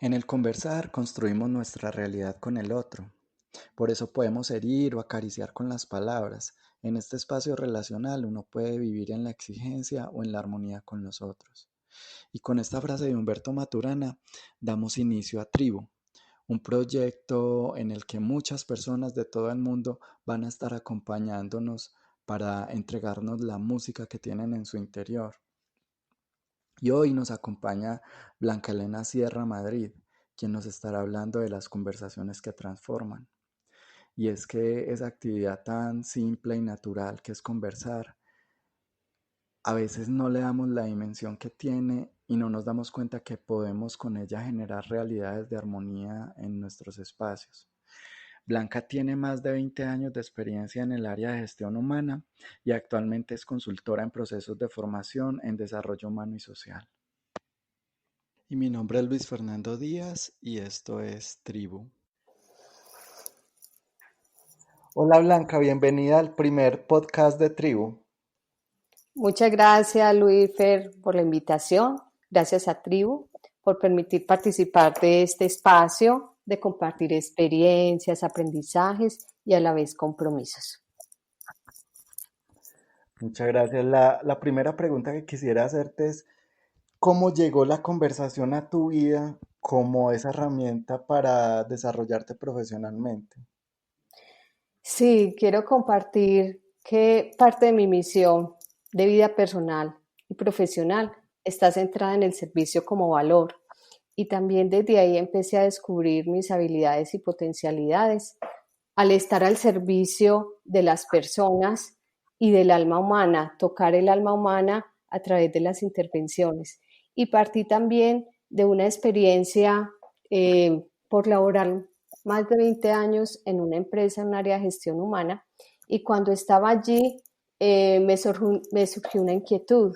En el conversar construimos nuestra realidad con el otro. Por eso podemos herir o acariciar con las palabras. En este espacio relacional uno puede vivir en la exigencia o en la armonía con los otros. Y con esta frase de Humberto Maturana damos inicio a Tribu, un proyecto en el que muchas personas de todo el mundo van a estar acompañándonos para entregarnos la música que tienen en su interior. Y hoy nos acompaña Blanca Elena Sierra Madrid, quien nos estará hablando de las conversaciones que transforman. Y es que esa actividad tan simple y natural que es conversar, a veces no le damos la dimensión que tiene y no nos damos cuenta que podemos con ella generar realidades de armonía en nuestros espacios. Blanca tiene más de 20 años de experiencia en el área de gestión humana y actualmente es consultora en procesos de formación en desarrollo humano y social. Y mi nombre es Luis Fernando Díaz y esto es Tribu. Hola Blanca, bienvenida al primer podcast de Tribu. Muchas gracias, Luis Fer, por la invitación. Gracias a Tribu por permitir participar de este espacio de compartir experiencias, aprendizajes y a la vez compromisos. Muchas gracias. La primera pregunta que quisiera hacerte es, ¿cómo llegó la conversación a tu vida como esa herramienta para desarrollarte profesionalmente? Sí, quiero compartir que parte de mi misión de vida personal y profesional está centrada en el servicio como valor. Y también desde ahí empecé a descubrir mis habilidades y potencialidades al estar al servicio de las personas y del alma humana, tocar el alma humana a través de las intervenciones. Y partí también de una experiencia por laborar más de 20 años en una empresa en un área de gestión humana, y cuando estaba allí me surgió una inquietud,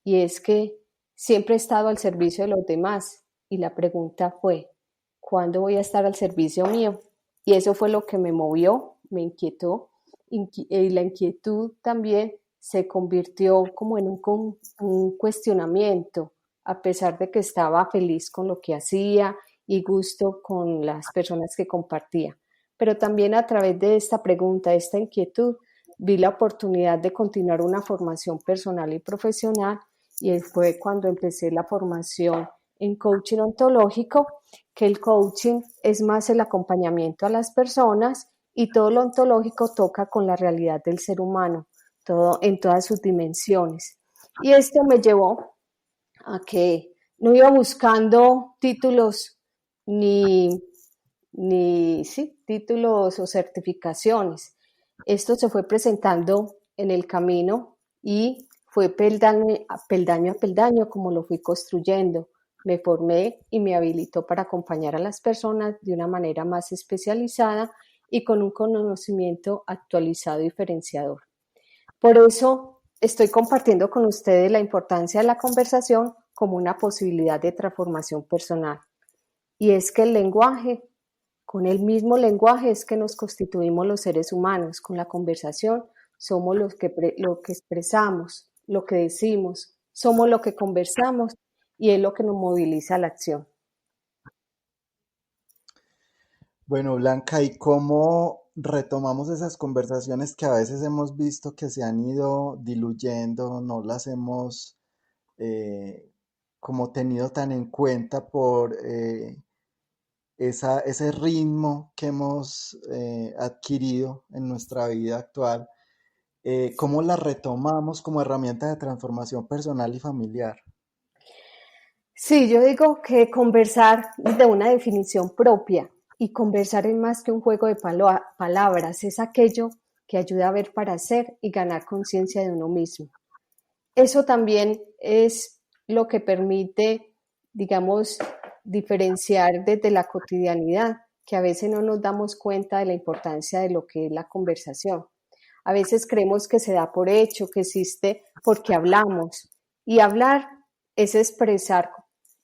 y es que siempre he estado al servicio de los demás, y la pregunta fue, ¿cuándo voy a estar al servicio mío? Y eso fue lo que me movió, me inquietó, y la inquietud también se convirtió como en un cuestionamiento, a pesar de que estaba feliz con lo que hacía y gusto con las personas que compartía. Pero también a través de esta pregunta, de esta inquietud, vi la oportunidad de continuar una formación personal y profesional, y fue cuando empecé la formación en coaching ontológico, que el coaching es más el acompañamiento a las personas, y todo lo ontológico toca con la realidad del ser humano, todo en todas sus dimensiones. Y esto me llevó a que no iba buscando títulos ni, títulos o certificaciones. Esto se fue presentando en el camino y fue peldaño a peldaño como lo fui construyendo. Me formé y me habilitó para acompañar a las personas de una manera más especializada y con un conocimiento actualizado y diferenciador. Por eso estoy compartiendo con ustedes la importancia de la conversación como una posibilidad de transformación personal. Y es que el lenguaje, con el mismo lenguaje es que nos constituimos los seres humanos. Con la conversación somos lo que expresamos, lo que decimos, somos lo que conversamos, y es lo que nos moviliza a la acción. Bueno, Blanca, ¿y cómo retomamos esas conversaciones que a veces hemos visto que se han ido diluyendo, no las hemos eh, como tenido tan en cuenta por ese ritmo que hemos adquirido en nuestra vida actual? ¿Cómo las retomamos como herramienta de transformación personal y familiar? Sí, yo digo que conversar desde una definición propia, y conversar es más que un juego de palabras, es aquello que ayuda a ver para hacer y ganar conciencia de uno mismo. Eso también es lo que permite, digamos, diferenciar desde la cotidianidad, que a veces no nos damos cuenta de la importancia de lo que es la conversación. A veces creemos que se da por hecho, que existe porque hablamos, y hablar es expresar,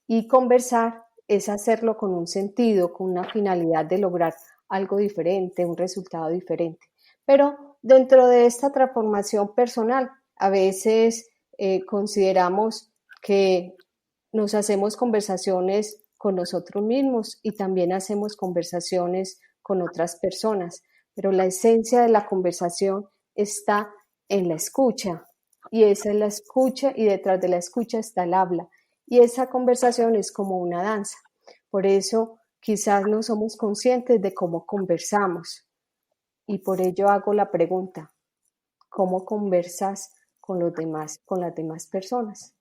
y conversar es hacerlo con un sentido, con una finalidad de lograr algo diferente, un resultado diferente. Pero dentro de esta transformación personal, a veces consideramos que nos hacemos conversaciones con nosotros mismos y también hacemos conversaciones con otras personas. Pero la esencia de la conversación está en la escucha, y esa es la escucha, y detrás de la escucha está el habla. Y esa conversación es como una danza. Por eso quizás no somos conscientes de cómo conversamos. Y por ello hago la pregunta, ¿cómo conversas con los demás, con las demás personas?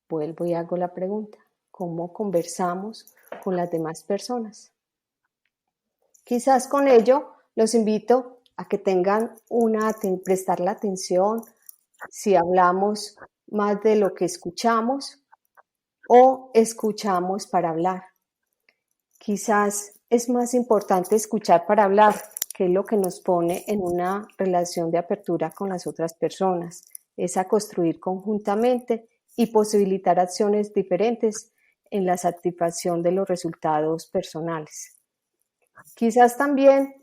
Vuelvo y hago la pregunta, ¿cómo conversamos con las demás personas? Quizás con ello los invito a que prestar la atención si hablamos más de lo que escuchamos o escuchamos para hablar. Quizás es más importante escuchar para hablar, que es lo que nos pone en una relación de apertura con las otras personas. Es a construir conjuntamente y posibilitar acciones diferentes en la satisfacción de los resultados personales. Quizás también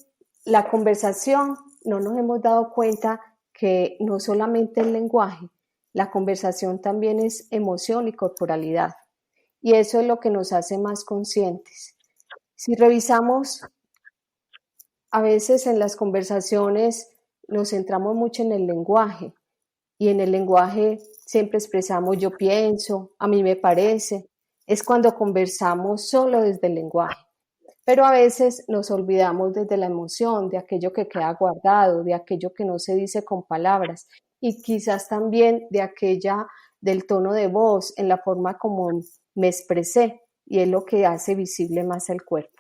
la conversación, no nos hemos dado cuenta que no solamente el lenguaje, la conversación también es emoción y corporalidad. Y eso es lo que nos hace más conscientes. Si revisamos, a veces en las conversaciones nos centramos mucho en el lenguaje, y en el lenguaje siempre expresamos yo pienso, a mí me parece. Es cuando conversamos solo desde el lenguaje. Pero a veces nos olvidamos desde la emoción, de aquello que queda guardado, de aquello que no se dice con palabras, y quizás también del tono de voz, en la forma como me expresé, y es lo que hace visible más el cuerpo.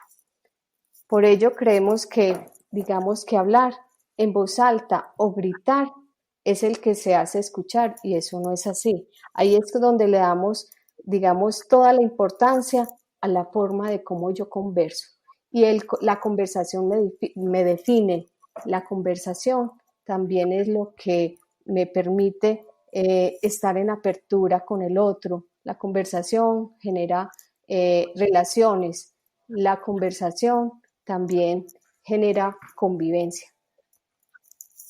Por ello creemos que, digamos que hablar en voz alta o gritar es el que se hace escuchar, y eso no es así. Ahí es donde le damos, digamos, toda la importancia a la forma de cómo yo converso. Y la conversación me define. La conversación también es lo que me permite estar en apertura con el otro. La conversación genera relaciones. La conversación también genera convivencia.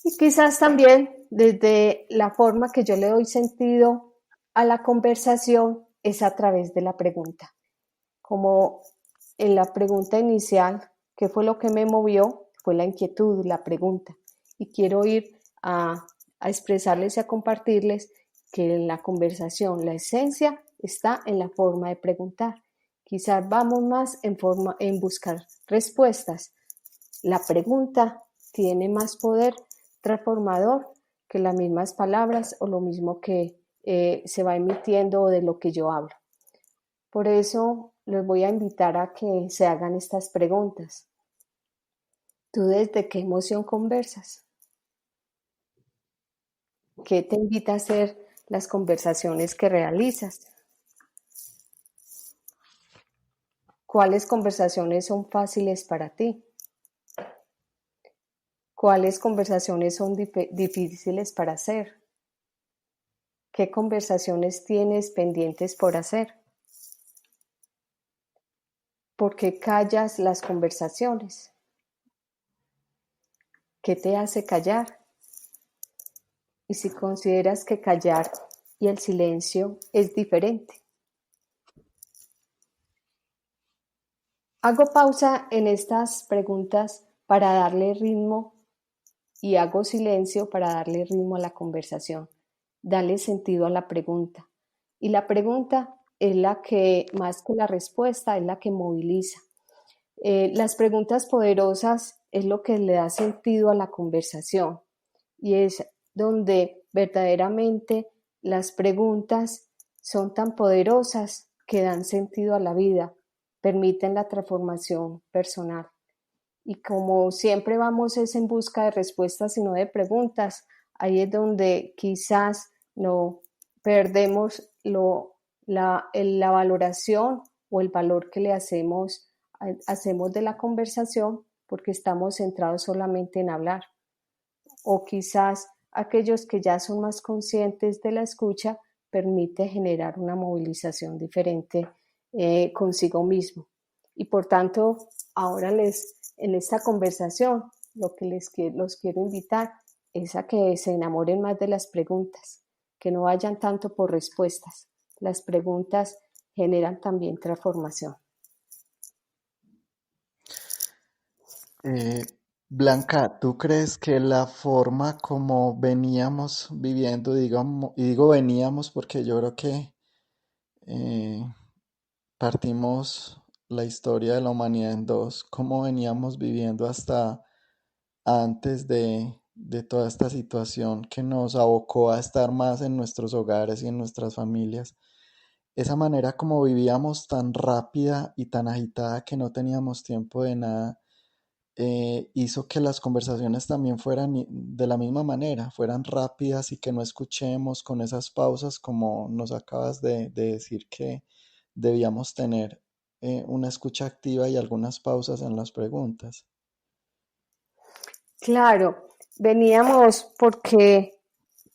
Y quizás también desde la forma que yo le doy sentido a la conversación es a través de la pregunta. Como en la pregunta inicial, ¿qué fue lo que me movió? Fue la inquietud, la pregunta. Y quiero ir a expresarles y a compartirles que en la conversación la esencia está en la forma de preguntar. Quizás vamos más en buscar respuestas. La pregunta tiene más poder transformador que las mismas palabras o lo mismo que se va emitiendo de lo que yo hablo. Por eso los voy a invitar a que se hagan estas preguntas. ¿Tú desde qué emoción conversas? ¿Qué te invita a hacer las conversaciones que realizas? ¿Cuáles conversaciones son fáciles para ti? ¿Cuáles conversaciones son difíciles para hacer? ¿Qué conversaciones tienes pendientes por hacer? ¿Por qué callas las conversaciones? ¿Qué te hace callar? Y si consideras que callar y el silencio es diferente. Hago pausa en estas preguntas para darle ritmo y hago silencio para darle ritmo a la conversación, darle sentido a la pregunta. Y la pregunta es la que, más que la respuesta, es la que moviliza. Las preguntas poderosas es lo que le da sentido a la conversación, y es donde verdaderamente las preguntas son tan poderosas que dan sentido a la vida, permiten la transformación personal. Y como siempre vamos es en busca de respuestas y no de preguntas, ahí es donde quizás no perdemos la valoración o el valor que le hacemos de la conversación, porque estamos centrados solamente en hablar. O quizás aquellos que ya son más conscientes de la escucha permite generar una movilización diferente consigo mismo. Y por tanto, ahora en esta conversación, lo que los quiero invitar es a que se enamoren más de las preguntas, que no vayan tanto por respuestas. Las preguntas generan también transformación. Eh, Blanca, ¿tú crees que la forma como veníamos viviendo, digamos, y digo veníamos porque yo creo que eh, partimos la historia de la humanidad en dos, cómo veníamos viviendo hasta antes de toda esta situación que nos abocó a estar más en nuestros hogares y en nuestras familias? Esa manera como vivíamos tan rápida y tan agitada que no teníamos tiempo de nada, hizo que las conversaciones también fueran de la misma manera, fueran rápidas y que no escuchemos con esas pausas como nos acabas de decir que debíamos tener una escucha activa y algunas pausas en las preguntas. Claro, veníamos porque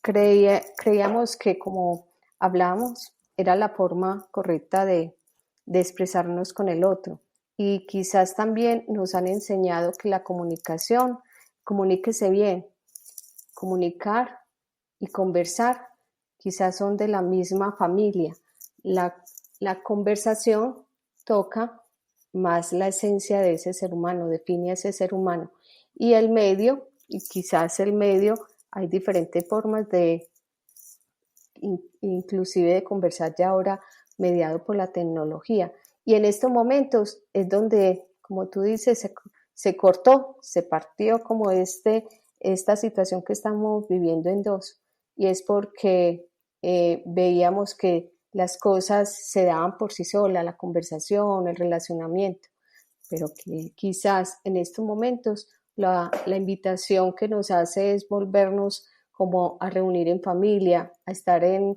creíamos que como hablamos era la forma correcta de expresarnos con el otro. Y quizás también nos han enseñado que la comunicación, comuníquese bien, comunicar y conversar quizás son de la misma familia. La, la conversación toca más la esencia de ese ser humano, define a ese ser humano. Y el medio, y quizás el medio, hay diferentes formas de, inclusive de conversar ya ahora mediado por la tecnología. Y en estos momentos es donde, como tú dices, se cortó, se partió como esta situación que estamos viviendo en dos. Y es porque veíamos que las cosas se daban por sí solas, la conversación, el relacionamiento, pero que quizás en estos momentos la invitación que nos hace es volvernos como a reunir en familia, a estar en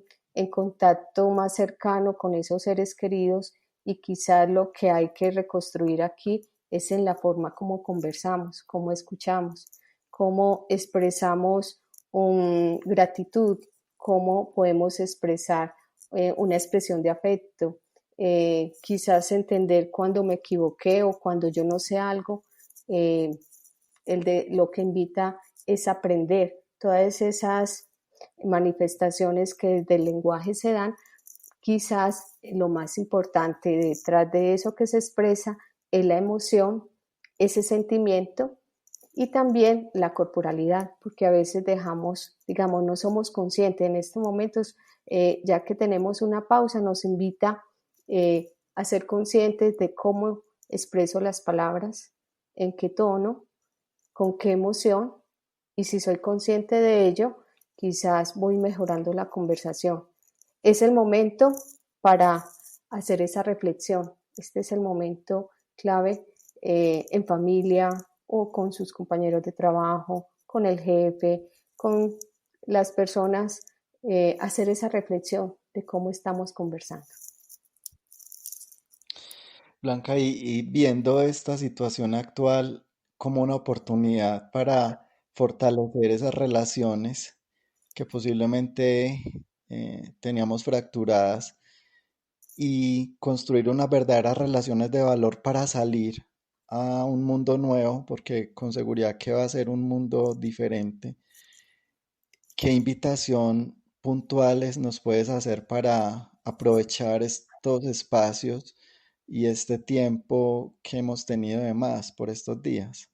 contacto más cercano con esos seres queridos y quizás lo que hay que reconstruir aquí es en la forma como conversamos, cómo escuchamos, cómo expresamos gratitud, cómo podemos expresar una expresión de afecto, quizás entender cuando me equivoqué o cuando yo no sé algo, eh, el de lo que invita es aprender todas esas manifestaciones que desde el lenguaje se dan. Quizás lo más importante detrás de eso que se expresa es la emoción, ese sentimiento y también la corporalidad, porque a veces dejamos, digamos, no somos conscientes en estos momentos, ya que tenemos una pausa, nos invita a ser conscientes de cómo expreso las palabras, en qué tono, con qué emoción, y si soy consciente de ello, quizás voy mejorando la conversación. Es el momento para hacer esa reflexión. Este es el momento clave en familia o con sus compañeros de trabajo, con el jefe, con las personas, hacer esa reflexión de cómo estamos conversando. Blanca, y viendo esta situación actual como una oportunidad para fortalecer esas relaciones que posiblemente teníamos fracturadas y construir unas verdaderas relaciones de valor para salir a un mundo nuevo, porque con seguridad que va a ser un mundo diferente. ¿Qué invitación puntuales nos puedes hacer para aprovechar estos espacios y este tiempo que hemos tenido de más por estos días?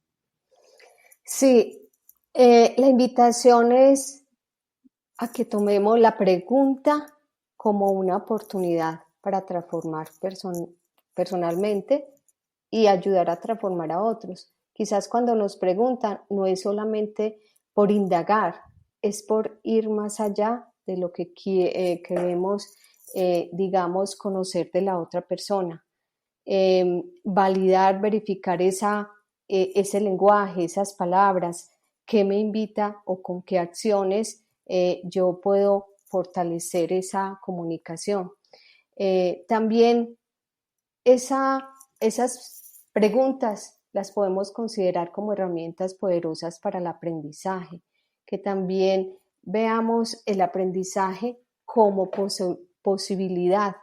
Sí, la invitación es a que tomemos la pregunta como una oportunidad para transformar personalmente y ayudar a transformar a otros. Quizás cuando nos preguntan no es solamente por indagar, es por ir más allá de lo que queremos, digamos, conocer de la otra persona. Validar, verificar ese lenguaje, esas palabras, qué me invita o con qué acciones yo puedo fortalecer esa comunicación. También esas preguntas las podemos considerar como herramientas poderosas para el aprendizaje, que también veamos el aprendizaje como posibilidad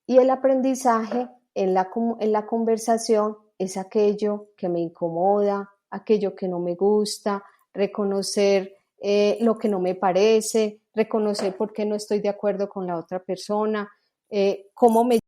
y el aprendizaje en la conversación es aquello que me incomoda, aquello que no me gusta, reconocer lo que no me parece, reconocer por qué no estoy de acuerdo con la otra persona, cómo me